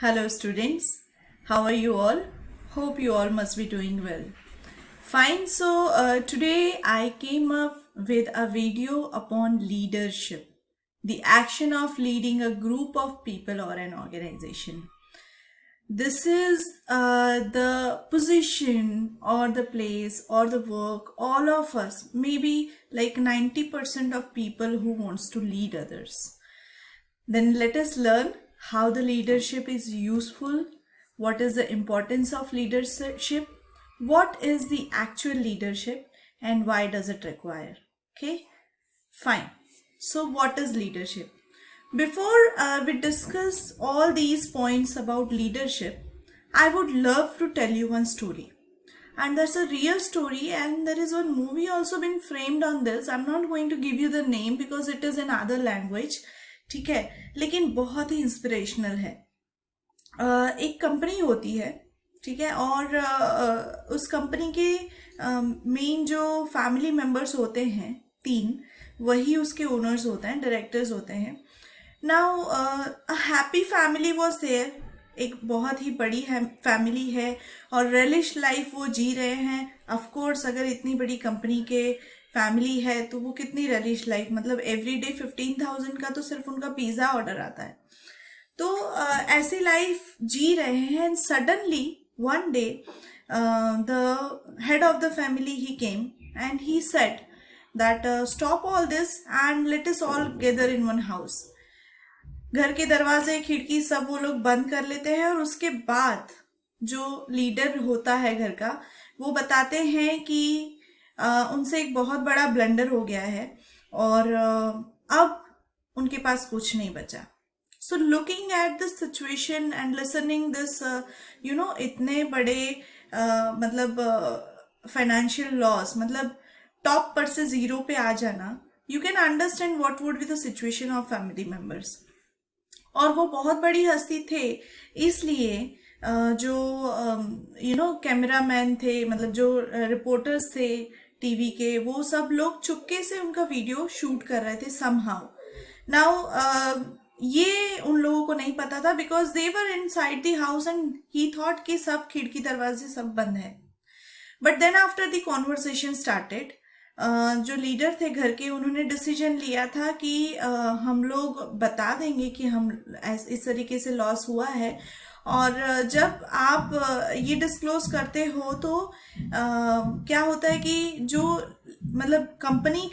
Hello, students. How are you all? Hope you all must be doing well. Fine. So, today I came up with a video upon leadership, the action of leading a group of people or an organization. This is the position or the place or the work, all of us, maybe like 90% of people who wants to lead others. Then let us learn how the leadership is useful, what is the importance of leadership, what is the actual leadership, and why does it require. Okay, fine. So, what is leadership? Before we discuss all these points about leadership, I would love to tell you one story. And that's a real story, and there is one movie also been framed on this. I'm not going to give you the name because it is in other language. ठीक है, लेकिन बहुत ही inspirational है. एक company होती है, ठीक है, और उस कंपनी के मेन जो फैमिली मेंबर्स होते हैं 3, वही उसके ओनर्स होते हैं, डायरेक्टर्स होते हैं. Now a happy family was there. एक बहुत ही बड़ी फैमिली है और रेलिश लाइफ वो जी रहे हैं. ऑफ कोर्स अगर इतनी बड़ी कंपनी के फैमिली है तो वो कितनी रेलिश लाइफ, मतलब एवरी डे 15,000 का तो सिर्फ उनका पिज़्ज़ा ऑर्डर आता है. तो ऐसी लाइफ जी रहे हैं. And suddenly one day the head of the family he came and he said that stop all this and let us all gather in one house. घर के दरवाजे खिड़की सब वो लोग बंद कर लेते हैं और उसके बाद जो लीडर होता है घर का, वो बताते हैं कि उनसे एक बहुत बड़ा ब्लंडर हो गया है और अब उनके पास कुछ नहीं बचा. So looking at this situation and listening this इतने बड़े मतलब फाइनेंशियल लॉस, मतलब टॉप पर से जीरो पे आ जाना, you can understand what would be the situation of family members. और वो बहुत बड़ी हस्ती थे, इसलिए जो कैमरामैन थे, मतलब जो रिपोर्टर्स थे टीवी के, वो सब लोग चुपके से उनका वीडियो शूट कर रहे थे समहाउ. नाउ ये उन लोगों को नहीं पता था because they were inside the house and he thought कि सब खिड़की दरवाजे सब बंद है. But then after the conversation started, जो लीडर थे घर के, उन्होंने डिसीजन लिया था कि हम लोग बता देंगे कि हम इस तरीके से लॉस हुआ है. और जब आप ये डिस्क्लोज करते हो तो क्या होता है कि जो मतलब कंपनी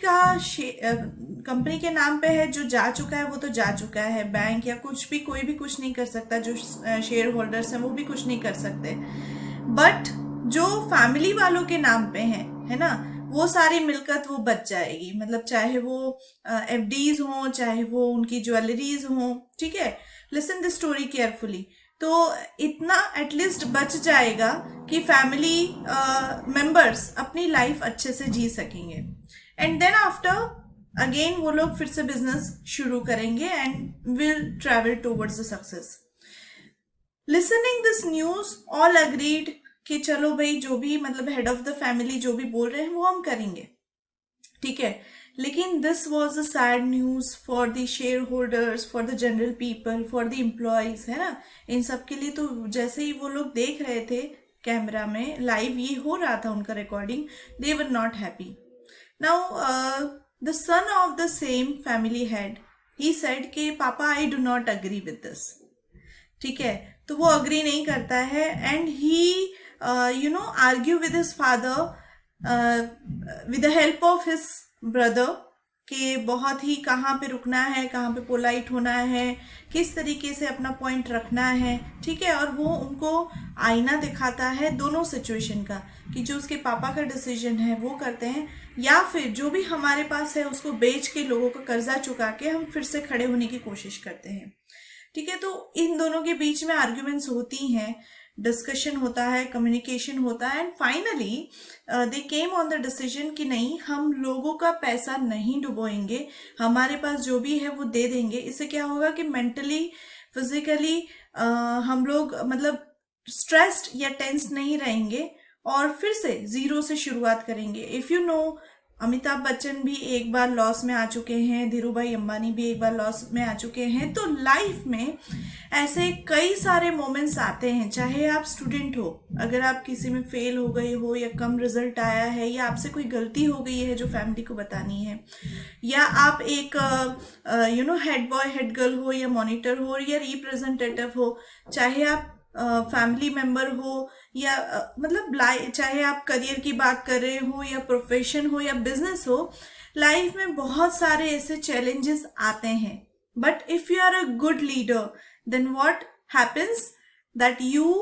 के नाम पे है, जो जा चुका है वो तो जा चुका है. बैंक या कुछ भी, कोई भी कुछ नहीं कर सकता. जो शेयर होल्डर्स हैं वो भी कुछ नहीं कर सकते. बट जो फैमिली वालों के नाम पे है ना, वो सारी मिलकत वो बच जाएगी. मतलब चाहे वो एफडीज हों, चाहे वो उनकी ज्वेलरीज हों, ठीक है. Listen the story carefully. तो इतना एटलीस्ट बच जाएगा कि फैमिली मेंबर्स अपनी लाइफ अच्छे से जी सकेंगे. एंड देन आफ्टर अगेन वो लोग फिर से बिजनेस शुरू करेंगे and will travel towards the success. Listening this news all agreed कि चलो भाई, जो भी मतलब हेड ऑफ द फैमिली जो भी बोल रहे हैं वो हम करेंगे, ठीक है. लेकिन this was a sad news for the share holders, for the general people, for the employees, है ना. इन सब के लिए तो जैसे ही वो लोग देख रहे थे कैमरा में लाइव ये हो रहा था उनका recording, they were not happy. Now the son of the same family head he said कि पापा I do not agree with this, ठीक है. तो वो अग्री नहीं करता है and he argue with his father with the help of his brother कि बहुत ही कहाँ पे रुकना है, कहाँ पे पोलाइट होना है, किस तरीके से अपना पॉइंट रखना है, ठीक है. और वो उनको आईना दिखाता है दोनों सिचुएशन का, कि जो उसके पापा का डिसीजन है वो करते हैं, या फिर जो भी हमारे पास है उसको बेच के लोगों का कर्जा चुका के हम फिर से खड़े होने की कोशिश करते हैं, ठीक है. तो इन दोनों के बीच में आर्ग्यूमेंट्स होती हैं, डिस्कशन होता है, कम्युनिकेशन होता है, and finally they came on the decision कि नहीं, हम लोगों का पैसा नहीं डुबोएंगे, हमारे पास जो भी है वो दे देंगे. इससे क्या होगा कि मेंटली फिजिकली हम लोग मतलब स्ट्रेस्ड या टेंस्ड नहीं रहेंगे और फिर से जीरो से शुरुआत करेंगे. If you know Amitabh Bachchan भी एक बार लॉस में आ चुके हैं, धीरू भाई अंबानी भी एक बार लॉस में आ चुके हैं। तो लाइफ में ऐसे कई सारे मोमेंट्स आते हैं, चाहे आप स्टूडेंट हो, अगर आप किसी में फेल हो गए हो या कम रिजल्ट आया है या आपसे कोई गलती हो गई है जो फैमिली को बतानी है, या आप एक हेड बॉय हेड गर्ल हो या मॉनिटर हो या रिप्रेजेंटेटिव हो, चाहे आप फैमिली मेंबर हो या चाहे आप करियर की बात कर रहे हो या प्रोफेशन हो या बिजनेस हो, लाइफ में बहुत सारे ऐसे चैलेंजेस आते हैं। But if you are a good leader, then what happens that you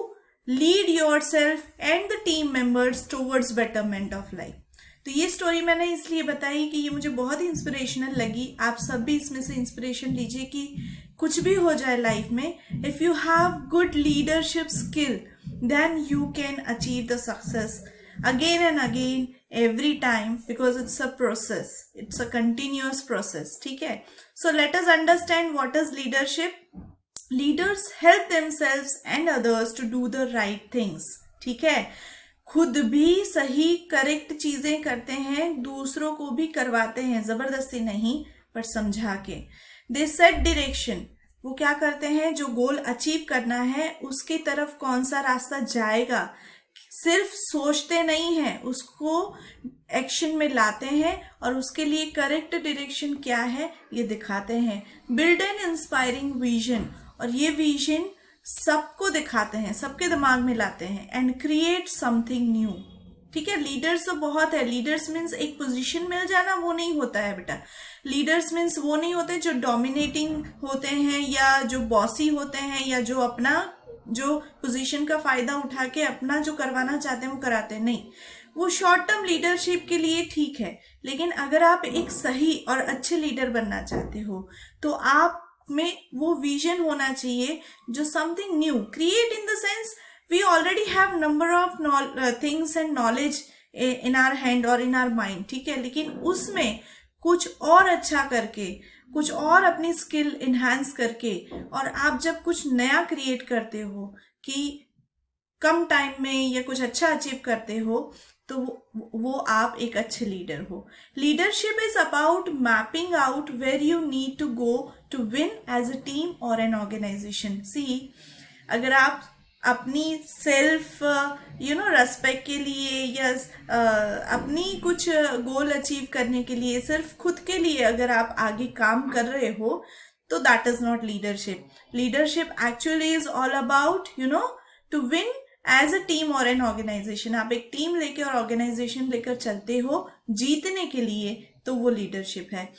lead yourself and the team members towards betterment of life. तो ये स्टोरी मैंने इसलिए बताई कि ये मुझे बहुत ही इंस्पिरेशनल लगी। आप सब भी इसमें से इंस्पिरेशन लीजिए कि कुछ भी हो जाए लाइफ में, if you have good leadership skill, then you can achieve the success again and again every time, because it's a process, it's a continuous process. ठीक है, so let us understand what is leadership. Leaders help themselves and others to do the right things. ठीक है, खुद भी सही correct चीजें करते हैं, दूसरों को भी करवाते हैं, जबरदस्ती नहीं पर समझा के। दे सेट डायरेक्शन, वो क्या करते हैं, जो गोल अचीव करना है उसकी तरफ कौन सा रास्ता जाएगा, सिर्फ सोचते नहीं हैं, उसको एक्शन में लाते हैं और उसके लिए करेक्ट डायरेक्शन क्या है ये दिखाते हैं। बिल्ड एन इंस्पायरिंग विजन, और ये विजन सबको दिखाते हैं, सबके दिमाग में लाते हैं। And create something new. ठीक है, लीडर्स तो बहुत है। लीडर्स मीन्स एक पोजीशन मिल जाना वो नहीं होता है बेटा। लीडर्स मीन्स वो नहीं होते जो डोमिनेटिंग होते हैं या जो बॉसी होते हैं या जो अपना जो पोजीशन का फायदा उठा के अपना जो करवाना चाहते हैं वो कराते हैं, नहीं। वो शॉर्ट टर्म लीडरशिप के लिए ठीक है, लेकिन अगर आप एक सही और अच्छे लीडर बनना चाहते हो तो आप में वो विजन होना चाहिए जो something new create, in the sense we already have number of things and knowledge in our hand और इन आवर माइंड। ठीक है, लेकिन उसमें कुछ और अच्छा करके, कुछ और अपनी स्किल इन्हांस करके, और आप जब कुछ नया क्रिएट करते हो कि कम टाइम में या कुछ अच्छा अचीव करते हो, तो वो आप एक अच्छे लीडर हो। Leadership is about mapping out where you need to go to win as a team और एन ऑर्गेनाइजेशन। सी, अगर आप अपनी सेल्फ रेस्पेक्ट के लिए या अपनी कुछ गोल अचीव करने के लिए, सिर्फ खुद के लिए अगर आप आगे काम कर रहे हो, तो that is not leadership. Leadership actually is all about to win as a team और एन ऑर्गेनाइजेशन। आप एक टीम लेके और ऑर्गेनाइजेशन लेकर चलते हो जीतने के लिए, तो वो लीडरशिप है।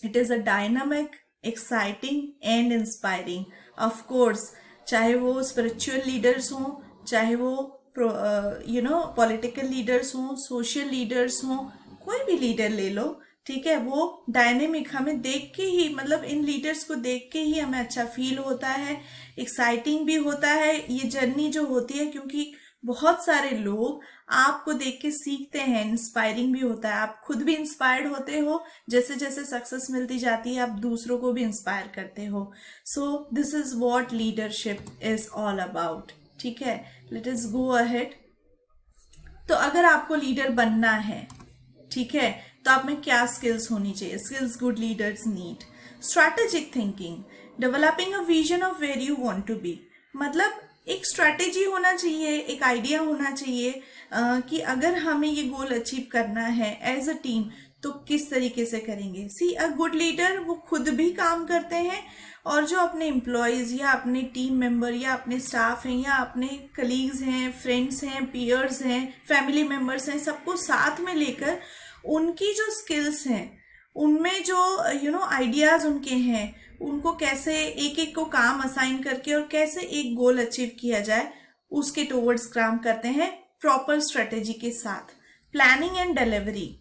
It is a dynamic, exciting and inspiring. Of course, चाहे वो स्पिरिचुअल लीडर्स हों, चाहे वो पॉलिटिकल लीडर्स हों, सोशल लीडर्स हों, कोई भी लीडर ले लो। ठीक है, वो डायनेमिक, हमें देख के ही, मतलब इन लीडर्स को देख के ही हमें अच्छा फील होता है, एक्साइटिंग भी होता है ये जर्नी जो होती है, क्योंकि बहुत सारे लोग आपको देख के सीखते हैं, इंस्पायरिंग भी होता है, आप खुद भी इंस्पायर्ड होते हो, जैसे जैसे सक्सेस मिलती जाती है आप दूसरों को भी इंस्पायर करते हो। So this is what leadership is all about. ठीक है, लेट अस गो अहेड। तो अगर आपको लीडर बनना है, ठीक है, तो आप में क्या स्किल्स होनी चाहिए? Skills good leaders need: strategic thinking, developing a vision of where you want to be. मतलब एक स्ट्रैटेजी होना चाहिए, एक आइडिया होना चाहिए कि अगर हमें ये गोल अचीव करना है एज अ टीम तो किस तरीके से करेंगे। सी, अ गुड लीडर वो खुद भी काम करते हैं और जो अपने एम्प्लॉयज़ या अपने टीम मेंबर या अपने स्टाफ हैं या अपने कलीग्स हैं, फ्रेंड्स हैं, पीयर्स हैं, फैमिली मेंबर्स हैं, सबको साथ में लेकर उनकी जो स्किल्स हैं, उनमें जो आइडियाज़ उनके हैं, उनको कैसे एक एक को काम असाइन करके और कैसे एक गोल अचीव किया जाए, उसके टुवर्ड्स काम करते हैं प्रॉपर स्ट्रेटेजी के साथ। Planning and delivery: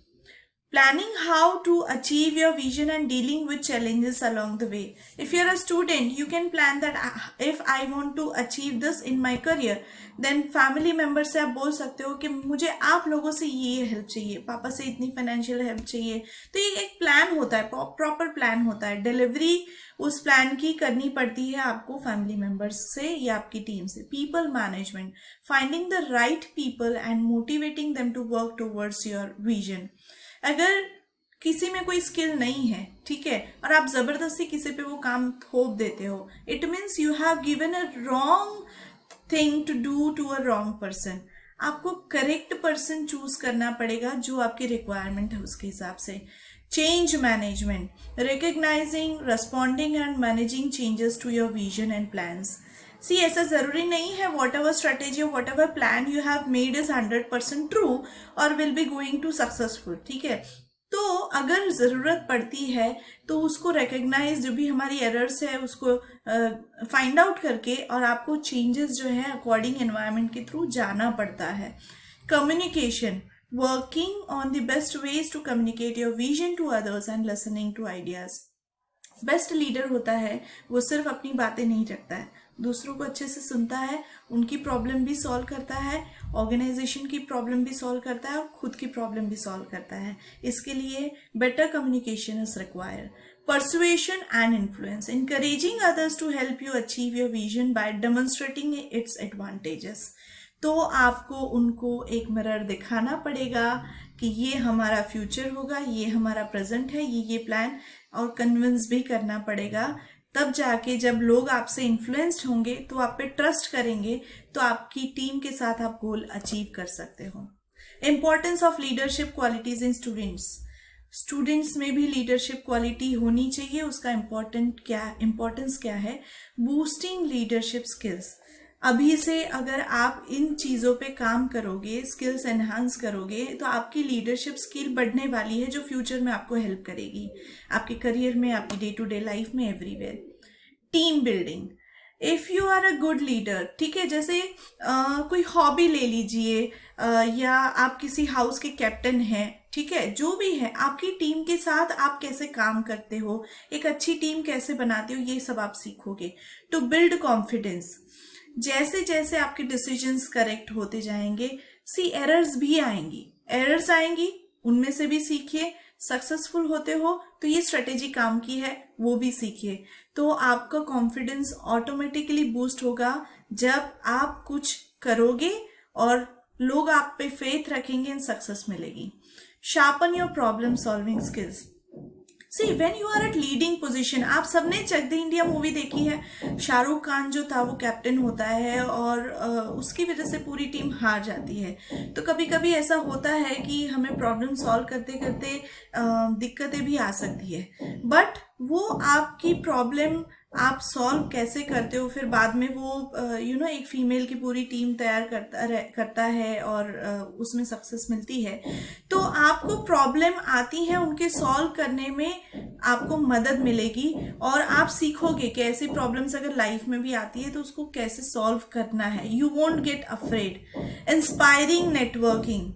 planning how to achieve your vision and dealing with challenges along the way. If you're a student, you can plan that if I want to achieve this in my career, then family member से आप बोल सकते हो कि मुझे आप लोगों से ये हेल्प चाहिए, पापा से इतनी फाइनेंशियल हेल्प चाहिए। तो ये एक प्लान होता है, प्रॉपर प्लान होता है। डिलीवरी उस प्लान की करनी पड़ती है आपको फैमिली मेंबर्स से या आपकी टीम से। People management: finding the right people and motivating them to work towards your vision. अगर किसी में कोई स्किल नहीं है, ठीक है, और आप जबरदस्ती किसी पे वो काम थोप देते हो, it means you have given a wrong thing to do to a wrong person. आपको करेक्ट पर्सन चूज करना पड़ेगा जो आपकी रिक्वायरमेंट है उसके हिसाब से। Change management, recognising, responding and managing changes to your vision and plans. See, ऐसा जरूरी नहीं है what ever strategy what ever plan you have made is 100% true और will be going to successful, ठीक है। तो अगर ज़रूरत पड़ती है तो उसको रिकग्नाइज, जो भी हमारी एरर्स है उसको फाइंड आउट करके और आपको चेंजेस जो है अकॉर्डिंग एनवायरनमेंट के थ्रू जाना पड़ता है। Communication, working on the best ways to communicate your vision to others and listening to ideas. Best leader होता है वो सिर्फ अपनी बातें नहीं रखता है, दूसरों को अच्छे से सुनता है, उनकी प्रॉब्लम भी सॉल्व करता है, ऑर्गेनाइजेशन की प्रॉब्लम भी सॉल्व करता है और खुद की प्रॉब्लम भी सॉल्व करता है। इसके लिए better communication is required. Persuasion and influence, encouraging others to help you achieve your vision by demonstrating its advantages। तो आपको उनको एक मिरर दिखाना पड़ेगा कि ये हमारा फ्यूचर होगा, ये हमारा प्रेजेंट है, ये प्लान, और कन्विंस भी करना पड़ेगा। तब जाके जब लोग आपसे इन्फ्लुएंस्ड होंगे तो आप पे ट्रस्ट करेंगे, तो आपकी टीम के साथ आप गोल अचीव कर सकते हो। Importance of leadership qualities in students, students में भी लीडरशिप क्वालिटी होनी चाहिए। उसका इम्पोर्टेंस क्या है? Boosting leadership skills. अभी से अगर आप इन चीज़ों पे काम करोगे, स्किल्स एनहांस करोगे, तो आपकी लीडरशिप स्किल बढ़ने वाली है जो फ्यूचर में आपको हेल्प करेगी आपके करियर में, आपकी डे टू डे लाइफ में, everywhere. Team building, if you are a good leader, ठीक है, जैसे कोई हॉबी ले लीजिए, या आप किसी हाउस के कैप्टन हैं, ठीक है, जो भी है, आपकी टीम के साथ आप कैसे काम करते हो, एक अच्छी टीम कैसे बनाते हो, ये सब आप सीखोगे। टू बिल्ड कॉन्फिडेंस, जैसे जैसे आपके डिसीजंस करेक्ट होते जाएंगे, सी एरर्स भी आएंगी, उनमें से भी सीखिए। सक्सेसफुल होते हो तो ये स्ट्रेटेजी काम की है, वो भी सीखिए। तो आपका कॉन्फिडेंस ऑटोमेटिकली बूस्ट होगा जब आप कुछ करोगे और लोग आप पे फेथ रखेंगे एंड सक्सेस मिलेगी। Sharpen your problem solving skills. See, when you are at leading position, आप सबने चक द इंडिया मूवी देखी है, शाहरुख खान जो था वो कैप्टन होता है और उसकी वजह से पूरी टीम हार जाती है। तो कभी कभी ऐसा होता है कि हमें प्रॉब्लम सॉल्व करते करते दिक्कतें भी आ सकती है, बट वो आपकी प्रॉब्लम आप सॉल्व कैसे करते हो, फिर बाद में वो एक फीमेल की पूरी टीम तैयार करता है और उसमें सक्सेस मिलती है। तो आपको प्रॉब्लम आती है, उनके सॉल्व करने में आपको मदद मिलेगी और आप सीखोगे कि ऐसी प्रॉब्लम्स अगर लाइफ में भी आती है तो उसको कैसे सॉल्व करना है। You won't get afraid. Inspiring networking,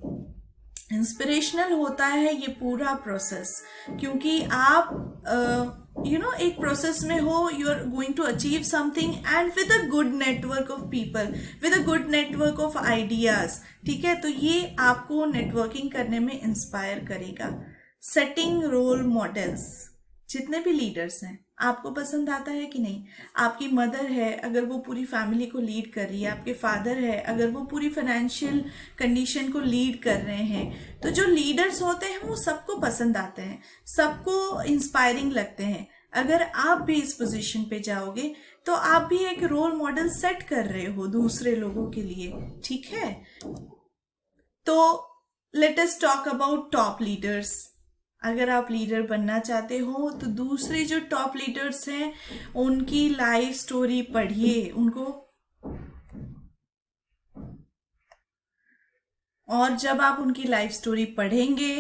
inspirational होता है ये पूरा प्रोसेस, क्योंकि आप एक प्रोसेस में हो, you are going to achieve something and with a good network of people, with a good network of ideas, ठीक है। तो ये आपको नेटवर्किंग करने में इंस्पायर करेगा। सेटिंग रोल मॉडल्स, जितने भी लीडर्स हैं आपको पसंद आता है कि नहीं? आपकी मदर है अगर वो पूरी फैमिली को लीड कर रही है, आपके फादर है अगर वो पूरी फाइनेंशियल कंडीशन को लीड कर रहे हैं, तो जो लीडर्स होते हैं वो सबको पसंद आते हैं, सबको इंस्पायरिंग लगते हैं। अगर आप भी इस पोजीशन पे जाओगे तो आप भी एक रोल मॉडल सेट कर रहे हो दूसरे लोगों के लिए, ठीक है। तो let us talk about top leaders. अगर आप लीडर बनना चाहते हो तो दूसरे जो टॉप लीडर्स हैं उनकी लाइफ स्टोरी पढ़िए, और जब आप उनकी लाइफ स्टोरी पढ़ेंगे,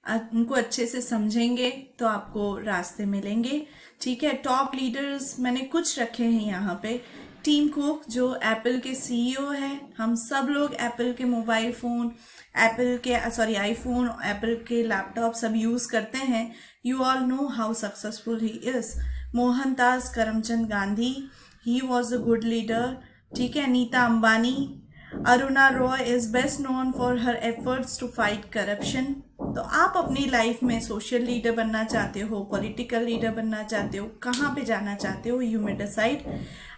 उनको अच्छे से समझेंगे, तो आपको रास्ते मिलेंगे, ठीक है। टॉप लीडर्स मैंने कुछ रखे हैं यहाँ पे। टीम कुक जो एप्पल के सीईओ है, हम सब लोग एप्पल के मोबाइल फ़ोन, आईफोन, एप्पल के लैपटॉप सब यूज़ करते हैं। You all know how successful he is. Mohandas Karamchand Gandhi, he was a good leader, ठीक है। Nita Ambani, Aruna Roy is best known for her efforts to fight corruption. तो आप अपनी लाइफ में सोशल लीडर बनना चाहते हो, पॉलिटिकल लीडर बनना चाहते हो, कहाँ पे जाना चाहते हो, you may decide.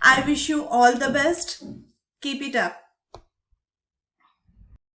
I wish you all the best, keep it up.